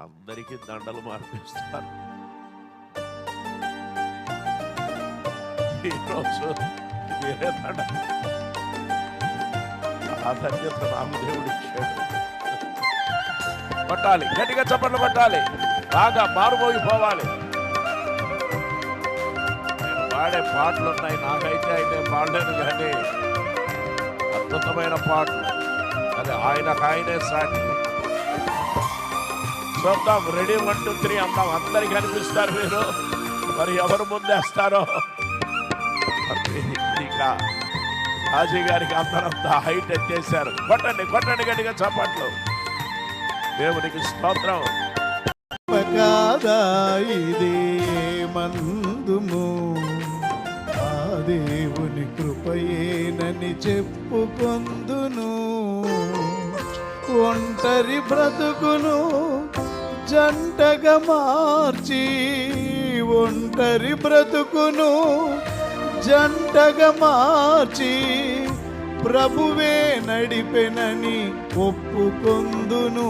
అందరికీ దండలు మార్పిస్తారు. ఈరోజు వేరే దండ ఆ ధన్యత నాకు దేవుడు ఇచ్చాడు. కొట్టాలి, గట్టిగా చప్పట్లు కొట్టాలి, బాగా మారుమోగిపోవాలి. నేను పాడే పాటలు ఉన్నాయి, నాకైతే అయితే పాడలేను కానీ అద్భుతమైన పాటలు. అది ఆయనకాయనే సాటి. చూద్దాం, రెడీ 1 2 3 అందాం. అందరికి కనిపిస్తారు మీరు, మరి ఎవరు ముందేస్తారో. ఇంకా రాజీ గారికి అందరంతా హైట్ ఎత్తేసారు. కొట్టండి కొట్టండి గట్టిగా చప్పట్లు. దేవునికి స్తోత్రం. కాదా ఇది మందుము, ఆ దేవుని కృపయేనని చెప్పుకొందును. ఒంటరి బ్రతుకును జంటగా మార్చి, ఒంటరి బ్రతుకును జంటగా మార్చి, ప్రభువే నడిపెనని ఒప్పుకొందును.